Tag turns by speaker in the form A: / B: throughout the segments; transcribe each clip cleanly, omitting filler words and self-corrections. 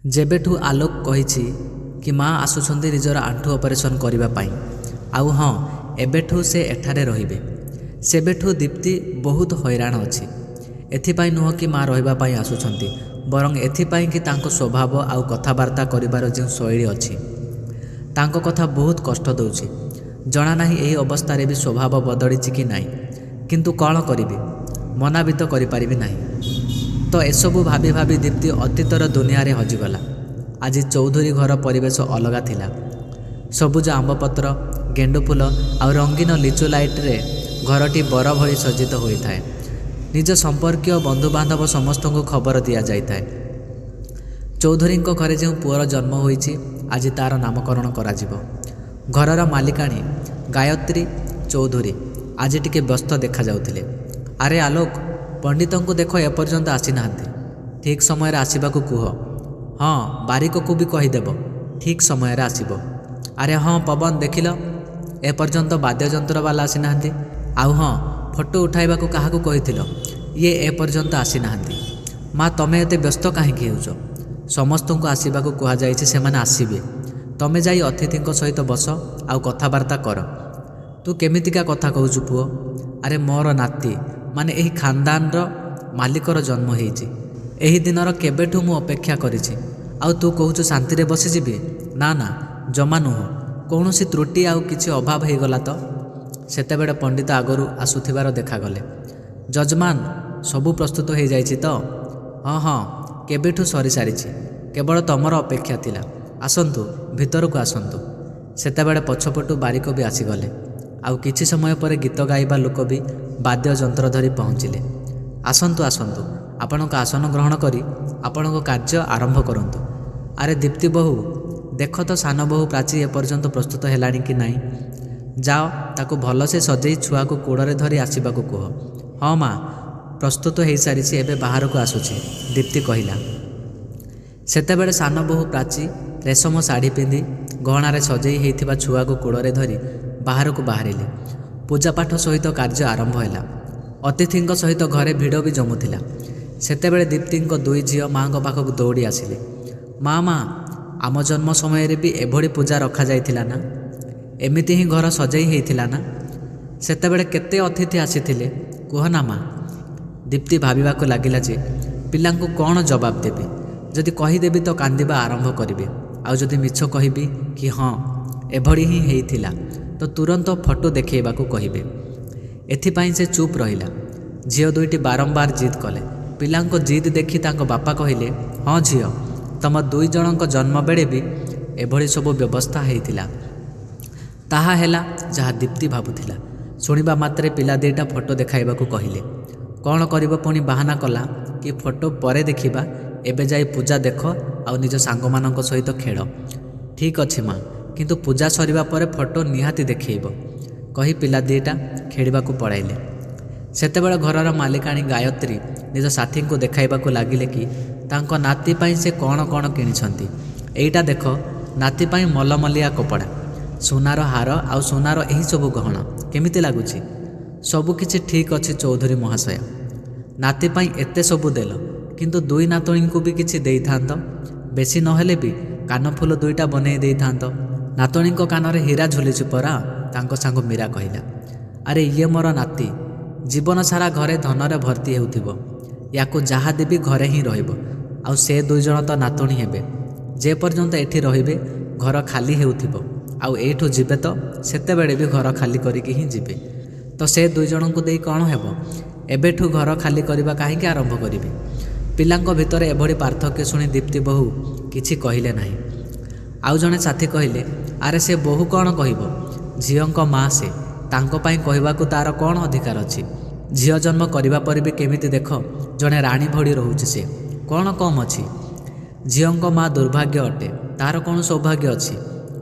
A: ଯେବେଠୁ ଆଲୋକ କହିଛି କି ମା ଆସୁଛନ୍ତି ନିଜର ଆଣ୍ଠୁ ଅପରେସନ୍ କରିବା ପାଇଁ, ଆଉ ହଁ ଏବେଠୁ ସେ ଏଠାରେ ରହିବେ, ସେବେଠୁ ଦୀପ୍ତି ବହୁତ ହଇରାଣ ଅଛି। ଏଥିପାଇଁ ନୁହଁ କି ମା ରହିବା ପାଇଁ ଆସୁଛନ୍ତି, ବରଂ ଏଥିପାଇଁ କି ତାଙ୍କ ସ୍ୱଭାବ ଆଉ କଥାବାର୍ତ୍ତା କରିବାର ଯେଉଁ ଶୈଳୀ ଅଛି ତାଙ୍କ କଥା ବହୁତ କଷ୍ଟ ଦେଉଛି। ଜଣା ନାହିଁ ଏହି ଅବସ୍ଥାରେ ବି ସ୍ୱଭାବ ବଦଳିଛି କି ନାହିଁ, କିନ୍ତୁ କ'ଣ କରିବି, ମନା ବି ତ କରିପାରିବି ନାହିଁ। ତ ଏସବୁ ଭାବି ଭାବି ଦୀପ୍ତି ଅତୀତର ଦୁନିଆରେ ହଜିଗଲା। ଆଜି ଚୌଧୁରୀ ଘର ପରିବେଶ ଅଲଗା ଥିଲା। ସବୁଜ ଆମ୍ବପତ୍ର, ଗେଣ୍ଡୁଫୁଲ ଆଉ ରଙ୍ଗୀନ ଲିଚୁ ଲାଇଟ୍ରେ ଘରଟି ବର ଭଳି ସଜ୍ଜିତ ହୋଇଥାଏ। ନିଜ ସମ୍ପର୍କୀୟ ବନ୍ଧୁବାନ୍ଧବ ସମସ୍ତଙ୍କୁ ଖବର ଦିଆଯାଇଥାଏ। ଚୌଧୁରୀଙ୍କ ଘରେ ଯେଉଁ ପୁଅର ଜନ୍ମ ହୋଇଛି, ଆଜି ତା'ର ନାମକରଣ କରାଯିବ। ଘରର ମାଲିକାଣୀ ଗାୟତ୍ରୀ ଚୌଧୁରୀ ଆଜି ଟିକେ ବ୍ୟସ୍ତ ଦେଖାଯାଉଥିଲେ। ଆରେ ଆଲୋକ, ପଣ୍ଡିତଙ୍କୁ ଦେଖ ଏପର୍ଯ୍ୟନ୍ତ ଆସିନାହାନ୍ତି, ଠିକ୍ ସମୟରେ ଆସିବାକୁ କୁହ। ହଁ, ବାରିକକୁ ବି କହିଦେବ, ଠିକ୍ ସମୟରେ ଆସିବ। ଆରେ ହଁ ପବନ, ଦେଖିଲ ଏପର୍ଯ୍ୟନ୍ତ ବାଦ୍ୟଯନ୍ତ୍ରବାଲା ଆସିନାହାନ୍ତି। ଆଉ ହଁ, ଫଟୋ ଉଠାଇବାକୁ କାହାକୁ କହିଥିଲ, ଇଏ ଏପର୍ଯ୍ୟନ୍ତ ଆସିନାହାନ୍ତି। ମା, ତମେ ଏତେ ବ୍ୟସ୍ତ କାହିଁକି ହେଉଛ? ସମସ୍ତଙ୍କୁ ଆସିବାକୁ କୁହାଯାଇଛି, ସେମାନେ ଆସିବେ। ତମେ ଯାଇ ଅତିଥିଙ୍କ ସହିତ ବସ ଆଉ କଥାବାର୍ତ୍ତା କର। ତୁ କେମିତିକା କଥା କହୁଛୁ ପୁଅ? ଆରେ ମୋର ନାତି, ମାନେ ଏହି ଖାନଦାନର ମାଲିକର ଜନ୍ମ ହେଇଛି। ଏହି ଦିନର କେବେଠୁ ମୁଁ ଅପେକ୍ଷା କରିଛି, ଆଉ ତୁ କହୁଛୁ ଶାନ୍ତିରେ ବସିଯିବି? ନା ନା, ଜମା ନୁହଁ। କୌଣସି ତ୍ରୁଟି ଆଉ କିଛି ଅଭାବ ହେଇଗଲା ତ? ସେତେବେଳେ ପଣ୍ଡିତ ଆଗରୁ ଆସୁଥିବାର ଦେଖାଗଲେ। ଯଜମାନ, ସବୁ ପ୍ରସ୍ତୁତ ହେଇଯାଇଛି ତ? ହଁ ହଁ, କେବେଠୁ ସରିସାରିଛି, କେବଳ ତମର ଅପେକ୍ଷା ଥିଲା। ଆସନ୍ତୁ, ଭିତରକୁ ଆସନ୍ତୁ। ସେତେବେଳେ ପଛପଟୁ ବାରିକ ବି ଆସିଗଲେ। ଆଉ କିଛି ସମୟ ପରେ ଗୀତ ଗାଇବା ଲୋକ ବି ବାଦ୍ୟଯନ୍ତ୍ର ଧରି ପହଞ୍ଚିଲେ। ଆସନ୍ତୁ ଆସନ୍ତୁ, ଆପଣଙ୍କ ଆସନ ଗ୍ରହଣ କରି ଆପଣଙ୍କ କାର୍ଯ୍ୟ ଆରମ୍ଭ କରନ୍ତୁ। ଆରେ ଦୀପ୍ତି ବୋହୂ, ଦେଖ ତ ସାନ ବୋହୂ ପ୍ରାଚୀ ଏପର୍ଯ୍ୟନ୍ତ ପ୍ରସ୍ତୁତ ହେଲାଣି କି ନାହିଁ। ଯାଅ, ତାକୁ ଭଲସେ ସଜେଇ ଛୁଆକୁ କୋଡ଼ରେ ଧରି ଆସିବାକୁ କୁହ। ହଁ ମା, ପ୍ରସ୍ତୁତ ହେଇସାରିଛି, ଏବେ ବାହାରକୁ ଆସୁଛି, ଦୀପ୍ତି କହିଲା। ସେତେବେଳେ ସାନ ବୋହୂ ପ୍ରାଚୀ ରେଶମ ଶାଢ଼ୀ ପିନ୍ଧି ଗହଣାରେ ସଜେଇ ହେଇଥିବା ଛୁଆକୁ କୋଡ଼ରେ ଧରି ବାହାରକୁ ବାହାରିଲେ। ପୂଜାପାଠ ସହିତ କାର୍ଯ୍ୟ ଆରମ୍ଭ ହେଲା। ଅତିଥିଙ୍କ ସହିତ ଘରେ ଭିଡ଼ ବି ଜମୁଥିଲା। ସେତେବେଳେ ଦୀପ୍ତିଙ୍କ ଦୁଇ ଝିଅ ମାଙ୍କ ପାଖକୁ ଦୌଡ଼ି ଆସିଲେ। ମା ମା, ଆମ ଜନ୍ମ ସମୟରେ ବି ଏଭଳି ପୂଜା ରଖାଯାଇଥିଲା ନା? ଏମିତି ହିଁ ଘର ସଜେଇ ହେଇଥିଲା ନା? ସେତେବେଳେ କେତେ ଅତିଥି ଆସିଥିଲେ କୁହ ନା ମା? ଦୀପ୍ତି ଭାବିବାକୁ ଲାଗିଲା ଯେ ପିଲାଙ୍କୁ କ'ଣ ଜବାବ ଦେବି। ଯଦି କହିଦେବି ତ କାନ୍ଦିବା ଆରମ୍ଭ କରିବେ, ଆଉ ଯଦି ମିଛ କହିବି କି ହଁ ଏଭଳି ହିଁ ହେଇଥିଲା ତ ତୁରନ୍ତ ଫଟୋ ଦେଖାଇବାକୁ କହିବେ। ଏଥିପାଇଁ ସେ ଚୁପ୍ ରହିଲା। ଝିଅ ଦୁଇଟି ବାରମ୍ବାର ଜିଦ୍ କଲେ। ପିଲାଙ୍କ ଜିଦ୍ ଦେଖି ତାଙ୍କ ବାପା କହିଲେ, ହଁ ଝିଅ, ତମ ଦୁଇ ଜଣଙ୍କ ଜନ୍ମ ବେଳେ ବି ଏଭଳି ସବୁ ବ୍ୟବସ୍ଥା ହେଇଥିଲା। ତାହା ହେଲା ଯାହା ଦୀପ୍ତି ଭାବୁଥିଲା। ଶୁଣିବା ମାତ୍ରେ ପିଲା ଦୁଇଟା ଫଟୋ ଦେଖାଇବାକୁ କହିଲେ। କ'ଣ କରିବ ପୁଣି ବାହାନା କଲା କି ଫଟୋ ପରେ ଦେଖିବା, ଏବେ ଯାଇ ପୂଜା ଦେଖ ଆଉ ନିଜ ସାଙ୍ଗମାନଙ୍କ ସହିତ ଖେଳ। ଠିକ୍ ଅଛି ମା, କିନ୍ତୁ ପୂଜା ସରିବା ପରେ ଫଟୋ ନିହାତି ଦେଖାଇବ, କହି ପିଲା ଦୁଇଟା ଖେଳିବାକୁ ପଳାଇଲେ। ସେତେବେଳେ ଘରର ମାଲିକାଣୀ ଗାୟତ୍ରୀ ନିଜ ସାଥୀଙ୍କୁ ଦେଖାଇବାକୁ ଲାଗିଲେ କି ତାଙ୍କ ନାତି ପାଇଁ ସେ କ'ଣ କ'ଣ କିଣିଛନ୍ତି। ଏଇଟା ଦେଖ, ନାତି ପାଇଁ ମଲମଲିଆ କପଡ଼ା, ସୁନାର ହାର ଆଉ ସୁନାର ଏହିସବୁ ଗହଣା କେମିତି ଲାଗୁଛି? ସବୁକିଛି ଠିକ୍ ଅଛି ଚୌଧୁରୀ ମହାଶୟ। ନାତି ପାଇଁ ଏତେ ସବୁ ଦେଲ, କିନ୍ତୁ ଦୁଇ ନାତୁଣୀଙ୍କୁ ବି କିଛି ଦେଇଥାନ୍ତ। ବେଶୀ ନହେଲେ ବି କାନଫୁଲ ଦୁଇଟା ବନେଇ ଦେଇଥାନ୍ତ। ନାତୁଣୀଙ୍କ କାନରେ ହୀରା ଝୁଲିଛି ପରା, ତାଙ୍କ ସାଙ୍ଗ ମୀରା କହିଲା। ଆରେ ଇଏ ମୋର ନାତି, ଜୀବନ ସାରା ଘରେ ଧନରେ ଭର୍ତ୍ତି ହେଉଥିବ। ୟାକୁ ଯାହା ଦେବି ଘରେ ହିଁ ରହିବ। ଆଉ ସେ ଦୁଇ ଜଣ ତ ନାତୁଣୀ ହେବେ। ଯେ ପର୍ଯ୍ୟନ୍ତ ଏଠି ରହିବେ ଘର ଖାଲି ହେଉଥିବ, ଆଉ ଏଇଠୁ ଯିବେ ତ ସେତେବେଳେ ବି ଘର ଖାଲି କରିକି ହିଁ ଯିବେ। ତ ସେ ଦୁଇ ଜଣଙ୍କୁ ଦେଇ କ'ଣ ହେବ? ଏବେଠୁ ଘର ଖାଲି କରିବା କାହିଁକି ଆରମ୍ଭ କରିବି? ପିଲାଙ୍କ ଭିତରେ ଏଭଳି ପାର୍ଥକ୍ୟ ଶୁଣି ଦୀପ୍ତି ବୋହୂ କିଛି କହିଲେ ନାହିଁ। ଆଉ ଜଣେ ସାଥୀ କହିଲେ, ଆରେ ସେ ବୋହୂ କ'ଣ କହିବ? ଝିଅଙ୍କ ମା ସେ, ତାଙ୍କ ପାଇଁ କହିବାକୁ ତା'ର କ'ଣ ଅଧିକାର ଅଛି? ଝିଅ ଜନ୍ମ କରିବା ପରେ ବି କେମିତି ଦେଖ ଜଣେ ରାଣୀ ଭଳି ରହୁଛି ସେ, କ'ଣ କମ୍ ଅଛି? ଝିଅଙ୍କ ମା ଦୁର୍ଭାଗ୍ୟ ଅଟେ, ତା'ର କ'ଣ ସୌଭାଗ୍ୟ ଅଛି?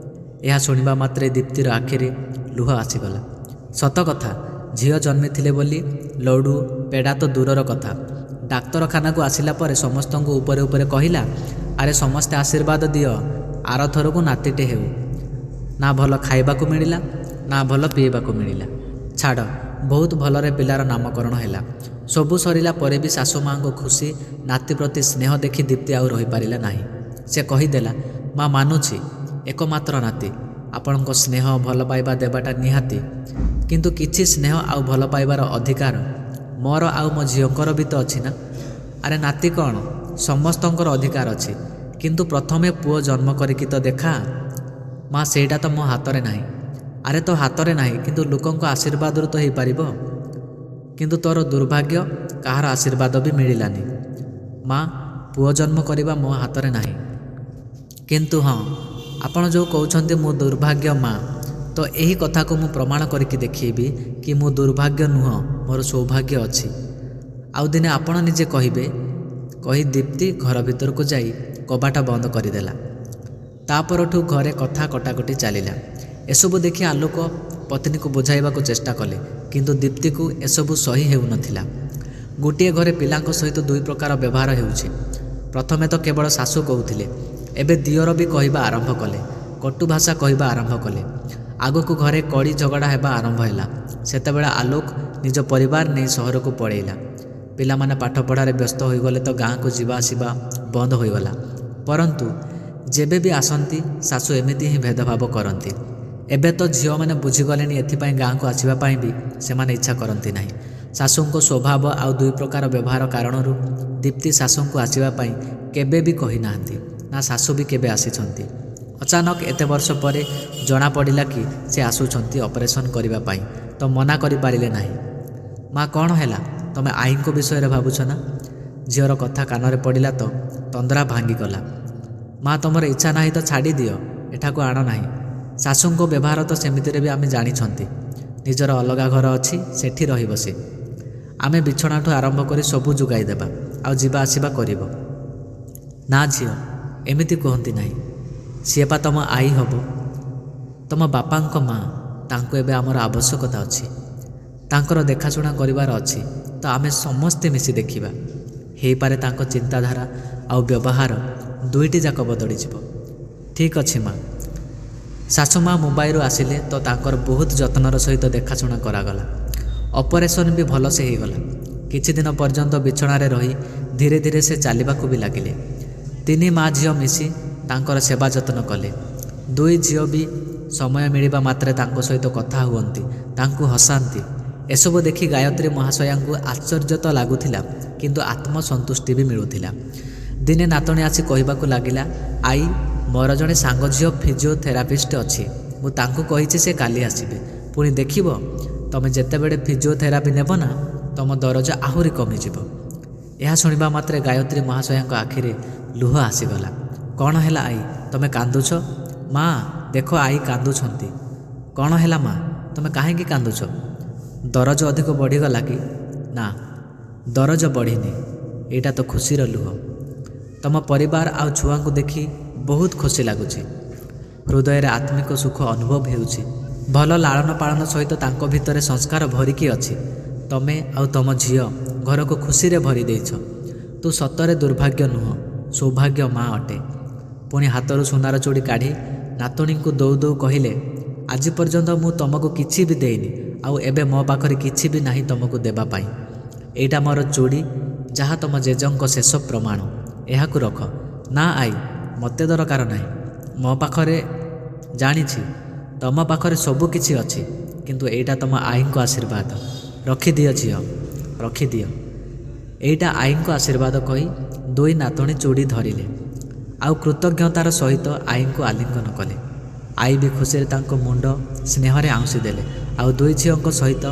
A: ଏହା ଶୁଣିବା ମାତ୍ରେ ଦୀପ୍ତିର ଆଖିରେ ଲୁହ ଆସିଗଲା। ସତ କଥା, ଝିଅ ଜନ୍ମିଥିଲେ ବୋଲି ଲଡ଼ୁ ପେଡ଼ା ତ ଦୂରର କଥା, ଡାକ୍ତରଖାନାକୁ ଆସିଲା ପରେ ସମସ୍ତଙ୍କୁ ଉପରେ ଉପରେ କହିଲା, ଆରେ ସମସ୍ତେ ଆଶୀର୍ବାଦ ଦିଅ, ଆରଥରକୁ ନାତିଟେ ହେଉ। ନା ଭଲ ଖାଇବାକୁ ମିଳିଲା, ନା ଭଲ ପିଇବାକୁ ମିଳିଲା। ଛାଡ଼, ବହୁତ ଭଲରେ ପିଲାର ନାମକରଣ ହେଲା। ସବୁ ସରିଲା ପରେ ବି ଶାଶୁ ମାଆଙ୍କ ଖୁସି, ନାତି ପ୍ରତି ସ୍ନେହ ଦେଖି ଦୀପ୍ତି ଆଉ ରହିପାରିଲା ନାହିଁ। ସେ କହିଦେଲା, ମା ମାନୁଛି, ଏକମାତ୍ର ନାତି, ଆପଣଙ୍କ ସ୍ନେହ ଭଲ ପାଇବା ଦେବାଟା ନିହାତି, କିନ୍ତୁ କିଛି ସ୍ନେହ ଆଉ ଭଲ ପାଇବାର ଅଧିକାର ମୋର ଆଉ ମୋ ଝିଅଙ୍କର ବି ତ ଅଛି ନା। ଆରେ ନାତି କ'ଣ, ସମସ୍ତଙ୍କର ଅଧିକାର ଅଛି, କିନ୍ତୁ ପ୍ରଥମେ ପୁଅ ଜନ୍ମ କରିକି ତ ଦେଖା। ମା ସେଇଟା ତ ମୋ ହାତରେ ନାହିଁ। ଆରେ ତୋ ହାତରେ ନାହିଁ, କିନ୍ତୁ ଲୋକଙ୍କ ଆଶୀର୍ବାଦରୁ ତ ହେଇପାରିବ। କିନ୍ତୁ ତୋର ଦୁର୍ଭାଗ୍ୟ, କାହାର ଆଶୀର୍ବାଦ ବି ମିଳିଲାନି। ମା ପୁଅ ଜନ୍ମ କରିବା ମୋ ହାତରେ ନାହିଁ। କିନ୍ତୁ ହଁ, ଆପଣ ଯେଉଁ କହୁଛନ୍ତି ମୁଁ ଦୁର୍ଭାଗ୍ୟ ମା, ତ ଏହି କଥାକୁ ମୁଁ ପ୍ରମାଣ କରିକି ଦେଖେଇବି କି ମୁଁ ଦୁର୍ଭାଗ୍ୟ ନୁହଁ, ମୋର ସୌଭାଗ୍ୟ ଅଛି। ଆଉ ଦିନେ ଆପଣ ନିଜେ କହିବେ, କହି ଦୀପ୍ତି ଘର ଭିତରକୁ ଯାଇ କବାଟ ବନ୍ଦ କରିଦେଲା। ତା ପରଠୁ ଘରେ କଥା କଟାକଟି ଚାଲିଲା। ଏସବୁ ଦେଖି ଆଲୋକ ପତ୍ନୀକୁ ବୁଝାଇବାକୁ ଚେଷ୍ଟା କଲେ, କିନ୍ତୁ ଦୀପ୍ତିକୁ ଏସବୁ ସହି ହେଉନଥିଲା। ଗୋଟିଏ ଘରେ ପିଲାଙ୍କ ସହିତ ଦୁଇ ପ୍ରକାର ବ୍ୟବହାର ହେଉଛି। ପ୍ରଥମେ ତ କେବଳ ଶାଶୁ କହୁଥିଲେ, ଏବେ ଦିଅର ବି କହିବା ଆରମ୍ଭ କଲେ, କଟୁ ଭାଷା କହିବା ଆରମ୍ଭ କଲେ। ଆଗକୁ ଘରେ କଳି ଝଗଡ଼ା ହେବା ଆରମ୍ଭ ହେଲା। ସେତେବେଳେ ଆଲୋକ ନିଜ ପରିବାର ନେଇ ସହରକୁ ପଳେଇଲା। ପିଲାମାନେ ପାଠପଢ଼ାରେ ବ୍ୟସ୍ତ ହୋଇଗଲେ ତ ଗାଁକୁ ଯିବା ଆସିବା ବନ୍ଦ ହୋଇଗଲା। ପରନ୍ତୁ ଯେବେ ବି ଆସନ୍ତି ଶାଶୁ ଏମିତି ହିଁ ଭେଦଭାବ କରନ୍ତି। ଏବେ ତ ଝିଅମାନେ ବୁଝିଗଲେଣି, ଏଥିପାଇଁ ଗାଁକୁ ଆସିବା ପାଇଁ ବି ସେମାନେ ଇଚ୍ଛା କରନ୍ତି ନାହିଁ। ଶାଶୁଙ୍କ ସ୍ୱଭାବ ଆଉ ଦୁଇ ପ୍ରକାର ବ୍ୟବହାର କାରଣରୁ ଦୀପ୍ତି ଶାଶୁଙ୍କୁ ଆସିବା ପାଇଁ କେବେ ବି କହିନାହାନ୍ତି, ନା ଶାଶୁ ବି କେବେ ଆସିଛନ୍ତି। ଅଚାନକ ଏତେ ବର୍ଷ ପରେ ଜଣାପଡ଼ିଲା କି ସେ ଆସୁଛନ୍ତି ଅପରେସନ୍ କରିବା ପାଇଁ, ତ ମନା କରିପାରିଲେ ନାହିଁ। ମା କ'ଣ ହେଲା, ତମେ ଆଈଙ୍କ ବିଷୟରେ ଭାବୁଛ ନା? ଝିଅର କଥା କାନରେ ପଡ଼ିଲା ତ ତନ୍ଦ୍ରା ଭାଙ୍ଗିଗଲା। ମା ତମର ଇଚ୍ଛା ନାହିଁ ତ ଛାଡ଼ି ଦିଅ, ଏଠାକୁ ଆଣ ନାହିଁ। ଶାଶୁଙ୍କ ବ୍ୟବହାର ତ ସେମିତିରେ ବି ଆମେ ଜାଣିଛନ୍ତି। ନିଜର ଅଲଗା ଘର ଅଛି, ସେଠି ରହିବ ସେ। ଆମେ ବିଛଣାଠୁ ଆରମ୍ଭ କରି ସବୁ ଯୋଗାଇ ଦେବା, ଆଉ ଯିବା ଆସିବା କରିବ। ନା ଝିଅ, ଏମିତି କୁହନ୍ତି ନାହିଁ। ସିଏ ପା ତମ ଆଈ ହେବ, ତମ ବାପାଙ୍କ ମା। ତାଙ୍କୁ ଏବେ ଆମର ଆବଶ୍ୟକତା ଅଛି। ତାଙ୍କର ଦେଖାଶୁଣା କରିବାର ଅଛି, ତ ଆମେ ସମସ୍ତେ ମିଶି ଦେଖିବା। ହେଇପାରେ ତାଙ୍କ ଚିନ୍ତାଧାରା ଆଉ ବ୍ୟବହାର ଦୁଇଟି ଯାକ ବଦଳିଯିବ। ଠିକ୍ ଅଛି ମା। ଶାଶୁମା ମୁମ୍ବାଇରୁ ଆସିଲେ ତ ତାଙ୍କର ବହୁତ ଯତ୍ନର ସହିତ ଦେଖାଶୁଣା କରାଗଲା। ଅପରେସନ୍ ବି ଭଲସେ ହେଇଗଲା। କିଛି ଦିନ ପର୍ଯ୍ୟନ୍ତ ବିଛଣାରେ ରହି ଧୀରେ ଧୀରେ ସେ ଚାଲିବାକୁ ବି ଲାଗିଲେ। ତିନି ମା ଝିଅ ମିଶି ତାଙ୍କର ସେବା ଯତ୍ନ କଲେ। ଦୁଇ ଝିଅ ବି ସମୟ ମିଳିବା ମାତ୍ରେ ତାଙ୍କ ସହିତ କଥା ହୁଅନ୍ତି, ତାଙ୍କୁ ହସାନ୍ତି। ଏସବୁ ଦେଖି ଗାୟତ୍ରୀ ମହାଶୟାଙ୍କୁ ଆଶ୍ଚର୍ଯ୍ୟ ତ ଲାଗୁଥିଲା, କିନ୍ତୁ ଆତ୍ମସନ୍ତୁଷ୍ଟି ବି ମିଳୁଥିଲା। ଦିନେ ନାତୁଣୀ ଆସି କହିବାକୁ ଲାଗିଲା, ଆଈ ମୋର ଜଣେ ସାଙ୍ଗ ଝିଅ ଫିଜିଓଥେରାପିଷ୍ଟ ଅଛି, ମୁଁ ତାଙ୍କୁ କହିଛି ସେ କାଲି ଆସିବେ। ପୁଣି ଦେଖିବ, ତମେ ଯେତେବେଳେ ଫିଜିଓଥେରାପି ନେବ ନା, ତମ ଦରଜ ଆହୁରି କମିଯିବ। ଏହା ଶୁଣିବା ମାତ୍ରେ ଗାୟତ୍ରୀ ମହାଶୟଙ୍କ ଆଖିରେ ଲୁହ ଆସିଗଲା। କ'ଣ ହେଲା ଆଈ, ତମେ କାନ୍ଦୁଛ? ମା ଦେଖ, ଆଈ କାନ୍ଦୁଛନ୍ତି। କ'ଣ ହେଲା ମା, ତମେ କାହିଁକି କାନ୍ଦୁଛ? ଦରଜ ଅଧିକ ବଢ଼ିଗଲା କି? ନା, ଦରଜ ବଢ଼ିନି, ଏଇଟା ତ ଖୁସିର ଲୁହ। ତମ ପରିବାର ଆଉ ଛୁଆଙ୍କୁ ଦେଖି ବହୁତ ଖୁସି ଲାଗୁଛି। ହୃଦୟରେ ଆତ୍ମିକ ସୁଖ ଅନୁଭବ ହେଉଛି। ଭଲ ଲାଳନ ପାଳନ ସହିତ ତାଙ୍କ ଭିତରେ ସଂସ୍କାର ଭରିକି ଅଛି। ତମେ ଆଉ ତମ ଝିଅ ଘରକୁ ଖୁସିରେ ଭରି ଦେଇଛ। ତୁ ସତରେ ଦୁର୍ଭାଗ୍ୟ ନୁହଁ, ସୌଭାଗ୍ୟ ମା ଅଟେ। ପୁଣି ହାତରୁ ସୁନାର ଚୁଡ଼ି କାଢ଼ି ନାତୁଣୀଙ୍କୁ ଦଉ ଦଉ କହିଲେ, ଆଜି ପର୍ଯ୍ୟନ୍ତ ମୁଁ ତମକୁ କିଛି ବି ଦେଇନି, ଆଉ ଏବେ ମୋ ପାଖରେ କିଛି ବି ନାହିଁ ତମକୁ ଦେବା ପାଇଁ। ଏଇଟା ମୋର ଚୁଡ଼ି, ଯାହା ତମ ଜେଜଙ୍କ ଶେଷ ପ୍ରମାଣ। ଏହାକୁ ରଖ। ନା ଆଈ, ମୋତେ ଦରକାର ନାହିଁ। ମୋ ପାଖରେ, ଜାଣିଛି ତମ ପାଖରେ ସବୁ କିଛି ଅଛି, କିନ୍ତୁ ଏଇଟା ତମ ଆଈଙ୍କ ଆଶୀର୍ବାଦ। ରଖିଦିଅ ଝିଅ, ରଖିଦିଅ। ଏଇଟା ଆଈଙ୍କ ଆଶୀର୍ବାଦ କହି ଦୁଇ ନାତୁଣୀ ଚୁଡ଼ି ଧରିଲେ, ଆଉ କୃତଜ୍ଞତାର ସହିତ ଆଈଙ୍କୁ ଆଲିଙ୍ଗନ କଲେ। ଆଈ ବି ଖୁସିରେ ତାଙ୍କ ମୁଣ୍ଡ ସ୍ନେହରେ ଆଉଁସି ଦେଲେ, ଆଉ ଦୁଇ ଝିଅଙ୍କ ସହିତ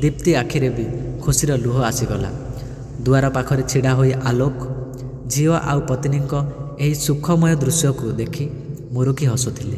A: ଦୀପ୍ତି ଆଖିରେ ବି ଖୁସିର ଲୁହ ଆସିଗଲା। ଦୁଆର ପାଖରେ ଛିଡ଼ା ହୋଇ ଆଲୋକ ଝିଅ ଆଉ ପତ୍ନୀଙ୍କ ଏହି ସୁଖମୟ ଦୃଶ୍ୟକୁ ଦେଖି ମୁରୁକି ହସୁଥିଲେ।